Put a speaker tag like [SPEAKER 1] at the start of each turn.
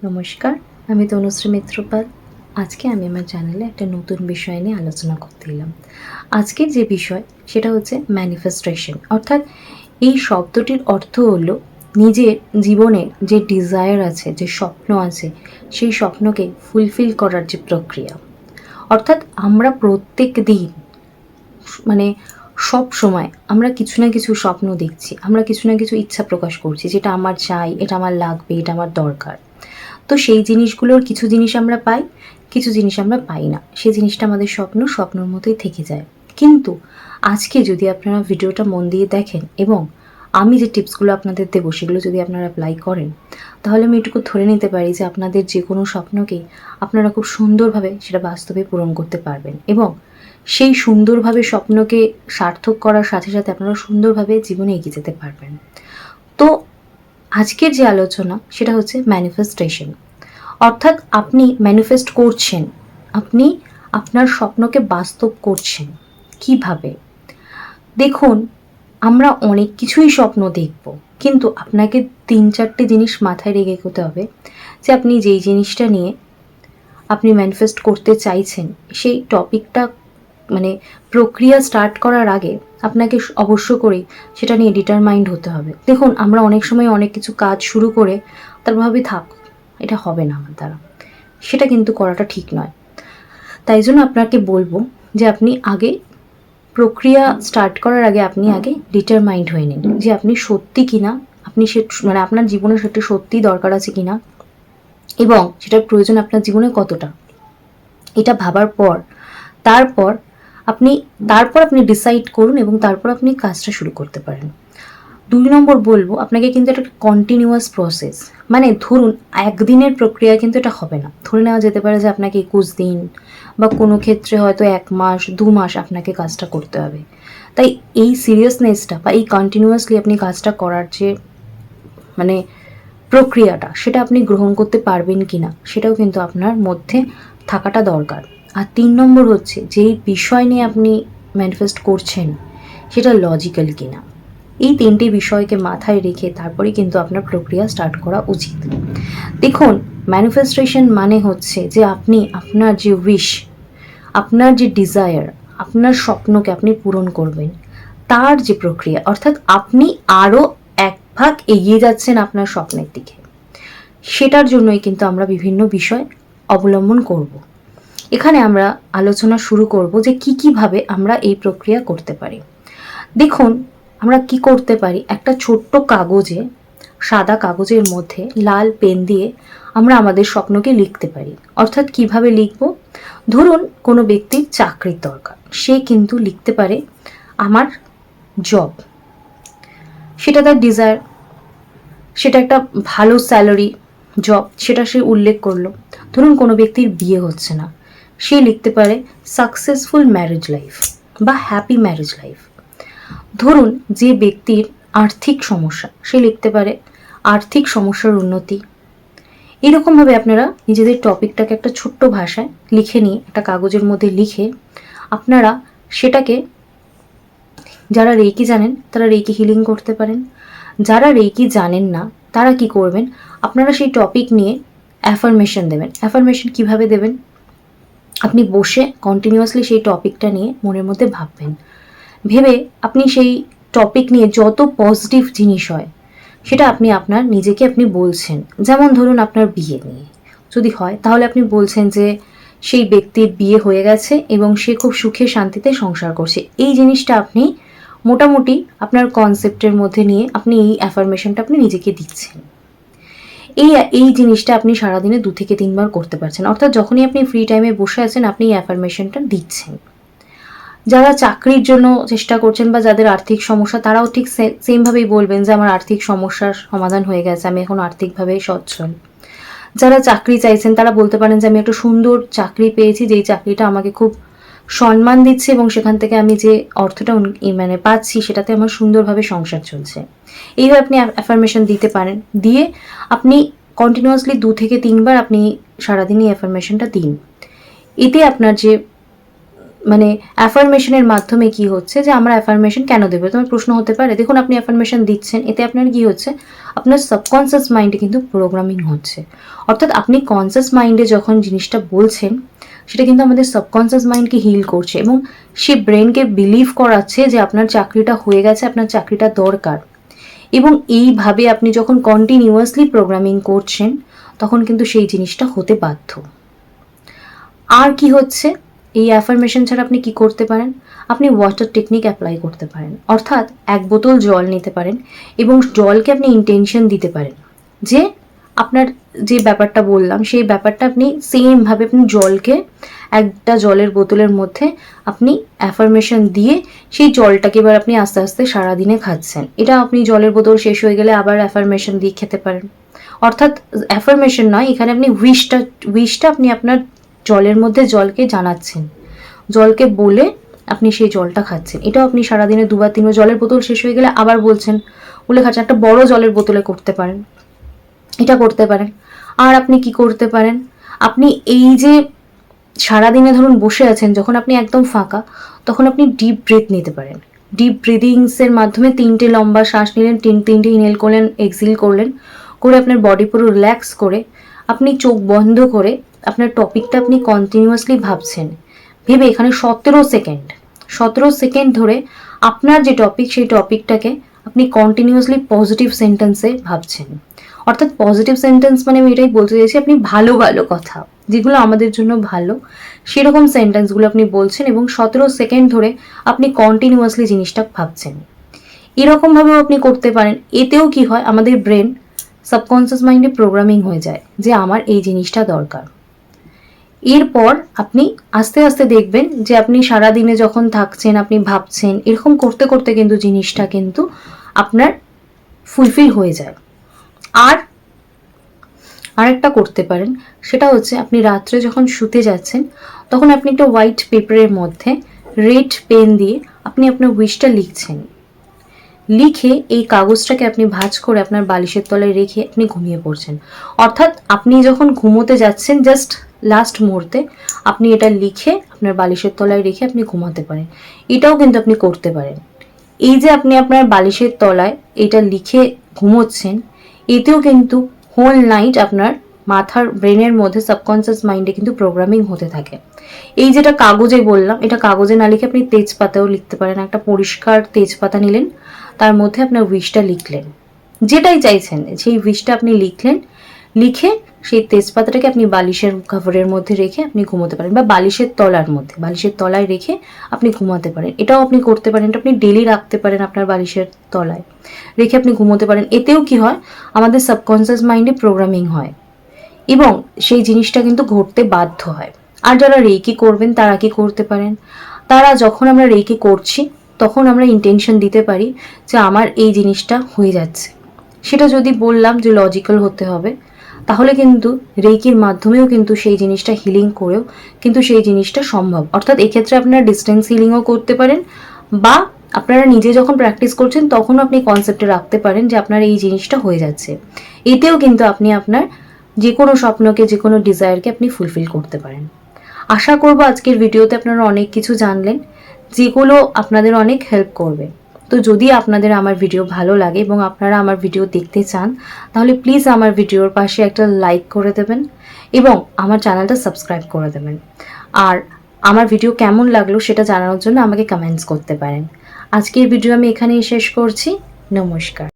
[SPEAKER 1] নমস্কার, আমি তনুশ্রী মিত্রপাল। আজকে আমি আমার চ্যানেলে একটা নতুন বিষয় নিয়ে আলোচনা করতে এলাম। আজকের যে বিষয় সেটা হচ্ছে ম্যানিফেস্টেশন, অর্থাৎ এই শব্দটির অর্থ হলো নিজের জীবনে যে ডিজায়ার আছে, যে স্বপ্ন আছে, সেই স্বপ্নকে ফুলফিল করার যে প্রক্রিয়া। অর্থাৎ আমরা প্রত্যেক দিন মানে সব সময় আমরা কিছু না কিছু স্বপ্ন দেখছি, আমরা কিছু না কিছু ইচ্ছা প্রকাশ করছি, যেটা আমার চাই, এটা আমার লাগবে, এটা আমার দরকার। তো সেই জিনিসগুলোর কিছু জিনিস আমরা পাই, কিছু জিনিস আমরা পাই না। সেই জিনিসটা আমাদের স্বপ্নর মতোই থেকে যায়। কিন্তু আজকে যদি আপনারা ভিডিওটা মন দিয়ে দেখেন এবং আমি যে টিপসগুলো আপনাদের দেবো সেগুলো যদি আপনারা অ্যাপ্লাই করেন, তাহলে আমি এটুকু ধরে নিতে পারি যে আপনাদের যে কোনো স্বপ্নকেই আপনারা খুব সুন্দরভাবে সেটা বাস্তবে পূরণ করতে পারবেন এবং সেই সুন্দরভাবে স্বপ্নকে সার্থক করার সাথে সাথে আপনারা সুন্দরভাবে জীবনে এগিয়ে যেতে পারবেন। তো আজকের যে আলোচনা সেটা হচ্ছে ম্যানিফেস্টেশন, অর্থাৎ আপনি ম্যানিফেস্ট করছেন, আপনি আপনার স্বপ্নকে বাস্তব করছেন কিভাবে। দেখুন, আমরা অনেক কিছুই স্বপ্ন দেখব, কিন্তু আপনাকে 3-4টে জিনিস মাথায় রেখে এগোতে হবে যে আপনি যেই জিনিসটা নিয়ে আপনি ম্যানিফেস্ট করতে চাইছেন সেই টপিকটা প্রক্রিয়া স্টার্ট করার আগে আপনাকে অবশ্য করেই সেটা নিয়ে ডিটারমাইন্ড হতে হবে। দেখুন, আমরা অনেক সময় অনেক কিছু কাজ শুরু করে তারপর ভাবি থাক, এটা হবে না আমার দ্বারা। সেটা কিন্তু করাটা ঠিক নয়। তাই জন্য আপনাকে বলবো যে আপনি আগে প্রক্রিয়া স্টার্ট করার আগে আপনি আগে ডিটারমাইন্ড হয়ে নিন যে আপনি সত্যি কিনা, আপনি সে আপনার জীবনে সেটা সত্যিই দরকার আছে কিনা এবং সেটার প্রয়োজন আপনার জীবনে কতটা। এটা ভাবার পর তারপর আপনি ডিসাইড করুন এবং তারপর আপনি কাজটা শুরু করতে পারেন। 2 নম্বর বলবো আপনাকে, কিন্তু এটা কন্টিনিউয়াস প্রসেস। ধরুন একদিনের প্রক্রিয়া কিন্তু এটা হবে না। ধরে নেওয়া যেতে পারে যে আপনাকে 21 দিন বা কোনো ক্ষেত্রে হয়তো 1 মাস 2 মাস আপনাকে কাজটা করতে হবে। তাই এই সিরিয়াসনেসটা বা এই কন্টিনিউয়াসলি আপনি কাজটা করার যে প্রক্রিয়াটা, সেটা আপনি গ্রহণ করতে পারবেন কিনা সেটাও কিন্তু আপনার মধ্যে থাকাটা দরকার। আর 3 নম্বর হচ্ছে যেই বিষয় নিয়ে আপনি ম্যানিফেস্ট করছেন সেটা লজিক্যাল কিনা। এই 3টে বিষয়কে মাথায় রেখে তারপরেই কিন্তু আপনার প্রক্রিয়া স্টার্ট করা উচিত। দেখুন, ম্যানিফেস্টেশন মানে হচ্ছে যে আপনি আপনার যে উইশ, আপনার যে ডিজায়ার, আপনার স্বপ্নকে আপনি পূরণ করবেন তার যে প্রক্রিয়া, অর্থাৎ আপনি আরও এক ভাগ এগিয়ে যাচ্ছেন আপনার স্বপ্নের দিকে। সেটার জন্যই কিন্তু আমরা বিভিন্ন বিষয় অবলম্বন করব। এখানে আমরা আলোচনা শুরু করব যে কিভাবে আমরা এই প্রক্রিয়া করতে পারি। দেখুন, আমরা কি করতে পারি, একটা ছোট্ট কাগজে, সাদা কাগজের মধ্যে লাল পেন দিয়ে আমরা আমাদের স্বপ্নকে লিখতে পারি। অর্থাৎ কিভাবে লিখব, ধরুন কোনো ব্যক্তির চাকরির দরকার, সে কিন্তু লিখতে পারে আমার জব, সেটা তার ডিজায়ার, সেটা একটা ভালো স্যালারি জব, সেটা সে উল্লেখ করলো। ধরুন কোনো ব্যক্তির বিয়ে হচ্ছে না, সে লিখতে পারে সাকসেসফুল ম্যারেজ লাইফ বা হ্যাপি ম্যারেজ লাইফ। ধরুন যে ব্যক্তির আর্থিক সমস্যা, সে লিখতে পারে আর্থিক সমস্যার উন্নতি। এরকমভাবে আপনারা নিজেদের টপিকটাকে একটা ছোট্ট ভাষায় লিখে নিয়ে একটা কাগজের মধ্যে লিখে আপনারা সেটাকে, যারা রেকি জানেন তারা রেকি হিলিং করতে পারেন, যারা রেকি জানেন না তারা কি করবেন, আপনারা সেই টপিক নিয়ে অ্যাফার্মেশন দেবেন। অ্যাফার্মেশন কিভাবে দেবেন, আপনি বসে কন্টিনিউয়াসলি সেই টপিকটা নিয়ে মনের মধ্যে ভাববেন। ভেবে আপনি সেই টপিক নিয়ে যত পজিটিভ জিনিস হয় সেটা আপনার নিজেকে আপনি বলছেন। যেমন ধরুন আপনার বিয়ে নিয়ে যদি হয়, তাহলে আপনি বলছেন যে সেই ব্যক্তির বিয়ে হয়ে গেছে এবং সে খুব সুখে শান্তিতে সংসার করছে। এই জিনিসটা আপনি মোটামুটি আপনার কনসেপ্টের মধ্যে নিয়ে আপনি এই অ্যাফার্মেশনটা আপনি নিজেকে দিচ্ছেন। এই জিনিসটা আপনি সারাদিনে 2 থেকে 3 বার করতে পারছেন। অর্থাৎ যখনই আপনি ফ্রি টাইমে বসে আছেন আপনি এই অ্যাফার্মেশনটা দিচ্ছেন। যারা চাকরির জন্য চেষ্টা করছেন বা যাদের আর্থিক সমস্যা, তারাও ঠিক সেমভাবেই বলবেন যে আমার আর্থিক সমস্যার সমাধান হয়ে গেছে, আমি এখন আর্থিকভাবে সচ্ছল। যারা চাকরি চাইছেন তারা বলতে পারেন যে আমি একটা সুন্দর চাকরি পেয়েছি, যেই চাকরিটা আমাকে খুব সম্মান দিচ্ছে এবং সেখান থেকে আমি যে অর্থটা পাচ্ছি সেটাতে আমার সুন্দরভাবে সংসার চলছে। এইভাবে আপনি অ্যাফার্মেশন দিতে পারেন। দিয়ে আপনি কন্টিনিউয়াসলি 2 থেকে 3 বার আপনি সারাদিনই অ্যাফার্মেশনটা দিন। এতে আপনার যে মানে অ্যাফার্মেশনের মাধ্যমে কি হচ্ছে যে আমরা অ্যাফার্মেশন কেন দেবো, তোমার প্রশ্ন হতে পারে। দেখুন, আপনি অ্যাফার্মেশন দিচ্ছেন, এতে আপনার কি হচ্ছে, আপনার সাবকনসিয়াস মাইন্ডে কিন্তু প্রোগ্রামিং হচ্ছে। অর্থাৎ আপনি কনসিয়াস মাইন্ডে যখন জিনিসটা বলছেন, সেটা কিন্তু আমাদের সাবকনসিয়াস মাইন্ডকে হিল করছে এবং সে ব্রেনকে বিলিভ করাচ্ছে যে আপনার চাকরিটা হয়ে গেছে, আপনার চাকরিটা দরকার। এবং এইভাবে আপনি যখন কন্টিনিউয়াসলি প্রোগ্রামিং করছেন, তখন কিন্তু সেই জিনিসটা হতে বাধ্য। আর কি হচ্ছে, এই অ্যাফার্মেশন ছাড়া আপনি কি করতে পারেন, আপনি ওয়াটার টেকনিক অ্যাপ্লাই করতে পারেন। অর্থাৎ 1 বোতল জল নিতে পারেন এবং জলকে আপনি ইন্টেনশন দিতে পারেন যে আপনার যে ব্যাপারটা বললাম সেই ব্যাপারটা আপনি সেমভাবে আপনি জলকে একটা জলের বোতলের মধ্যে আপনি অ্যাফার্মেশন দিয়ে সেই জলটাকে এবার আপনি আস্তে আস্তে সারাদিনে খাচ্ছেন। এটা আপনি জলের বোতল শেষ হয়ে গেলে আবার অ্যাফার্মেশন দিয়ে খেতে পারেন। অর্থাৎ অ্যাফার্মেশন নয়, এখানে আপনি উইশটা আপনি আপনার জলের মধ্যে জলকে জানাচ্ছেন, জলকে বলে আপনি সেই জলটা খাচ্ছেন। এটাও আপনি সারাদিনে 2 বা 3 জলের বোতল শেষ হয়ে গেলে আবার বলছেন, বলে খাচ্ছেন। একটা বড় জলের বোতলে করতে পারেন, এটা করতে পারেন। আর আপনি কি করতে পারেন, আপনি এই যে সারাদিনে ধরুন বসে আছেন, যখন আপনি একদম ফাঁকা, তখন আপনি ডিপ ব্রিথ নিতে পারেন। ডিপ ব্রিদিংসের মাধ্যমে 3টে লম্বা শ্বাস নিলেন, 3টে ইনহেল করলেন, এক্সহেল করলেন, করে আপনার বডি পুরো রিল্যাক্স করে আপনি চোখ বন্ধ করে আপনার টপিকটা আপনি কন্টিনিউয়াসলি ভাবছেন। ভেবে এখানে 17 সেকেন্ড ধরে আপনার যে টপিক সেই টপিকটাকে আপনি কন্টিনিউয়াসলি পজিটিভ সেন্টেন্সে ভাবছেন। অর্থাৎ পজিটিভ সেন্টেন্স মানে আমি এটাই বলতে চাইছি, আপনি ভালো ভালো কথা যেগুলো আমাদের জন্য ভালো সেরকম সেন্টেন্সগুলো আপনি বলছেন এবং 17 সেকেন্ড ধরে আপনি কন্টিনিউয়াসলি জিনিসটা ভাবছেন। এরকমভাবেও আপনি করতে পারেন। এতেও কি হয়, আমাদের ব্রেন সাবকনসিয়াস মাইন্ডে প্রোগ্রামিং হয়ে যায় যে আমার এই জিনিসটা দরকার। এরপর আপনি আস্তে আস্তে দেখবেন যে আপনি সারাদিনে যখন থাকছেন আপনি ভাবছেন, এরকম করতে করতে কিন্তু জিনিসটা কিন্তু আপনার ফুলফিল হয়ে যায়। আর আরেকটা করতে পারেন, সেটা হচ্ছে আপনি রাত্রে যখন শুতে যাচ্ছেন তখন আপনি একটা হোয়াইট পেপারের মধ্যে রেড পেন দিয়ে আপনি আপনার উইশটা লিখছেন। লিখে এই কাগজটাকে আপনি ভাঁজ করে আপনার বালিশের তলায় রেখে আপনি ঘুমিয়ে পড়ছেন। অর্থাৎ আপনি যখন ঘুমোতে যাচ্ছেন জাস্ট লাস্ট মুহূর্তে আপনি এটা লিখে আপনার বালিশের তলায় রেখে আপনি ঘুমাতে পারেন। এটাও কিন্তু আপনি করতে পারেন। এই যে আপনি আপনার বালিশের তলায় এটা লিখে ঘুমোচ্ছেন, এতেও কিন্তু হোল নাইট আপনার মাথার ব্রেনের মধ্যে সাবকনসিয়াস মাইন্ডে কিন্তু প্রোগ্রামিং হতে থাকে। এই যেটা কাগজে বললাম, এটা কাগজে না লিখে আপনি তেজপাতাও লিখতে পারেন। একটা পরিষ্কার তেজপাতা নিলেন, তার মধ্যে আপনার উইশটা লিখলেন, যেটাই চাইছেন সেই উইশটা আপনি লিখলেন। লিখে সেই তেজপাতাটাকে আপনি বালিশের কভারের মধ্যে রেখে আপনি ঘুমোতে পারেন, বা বালিশের তলায় রেখে আপনি ঘুমাতে পারেন। এটাও আপনি করতে পারেন। এটা আপনি ডেলি রাখতে পারেন আপনার বালিশের তলায় রেখে আপনি ঘুমোতে পারেন। এতেও কি হয়, আমাদের সাবকনসিয়াস মাইন্ডে প্রোগ্রামিং হয় এবং সেই জিনিসটা কিন্তু ঘটতে বাধ্য হয়। আর যারা রেকি করবেন তারা কি করতে পারেন, তারা যখন আমরা রেকি করছি তখন আমরা ইন্টেনশন দিতে পারি যে আমার এই জিনিসটা হয়ে যাচ্ছে। সেটা যদি বললাম যে লজিক্যাল হতে হবে, তাহলে কিন্তু রেকির মাধ্যমেও কিন্তু সেই জিনিসটা হিলিং করেও কিন্তু সেই জিনিসটা সম্ভব। অর্থাৎ এক্ষেত্রে আপনারা ডিস্টেন্স হিলিংও করতে পারেন, বা আপনারা নিজে যখন প্র্যাকটিস করছেন তখনও আপনি কনসেপ্টে রাখতে পারেন যে আপনার এই জিনিসটা হয়ে যাচ্ছে। এতেও কিন্তু আপনি আপনার যে কোনো স্বপ্নকে, যে কোনো ডিজায়ারকে আপনি ফুলফিল করতে পারেন। আশা করব আজকের ভিডিওতে আপনারা অনেক কিছু জানলেন, যেগুলো আপনাদের অনেক হেল্প করবে। তো যদি আপনাদের আমার ভিডিও ভালো লাগে এবং আপনারা আমার ভিডিও দেখতে চান, তাহলে প্লিজ আমার ভিডিওর পাশে একটা লাইক করে দেবেন এবং আমার চ্যানেলটা সাবস্ক্রাইব করে দেবেন। আর আমার ভিডিও কেমন লাগলো সেটা জানানোর জন্য আমাকে কমেন্টস করতে পারেন। আজকের ভিডিও আমি এখানেই শেষ করছি। নমস্কার।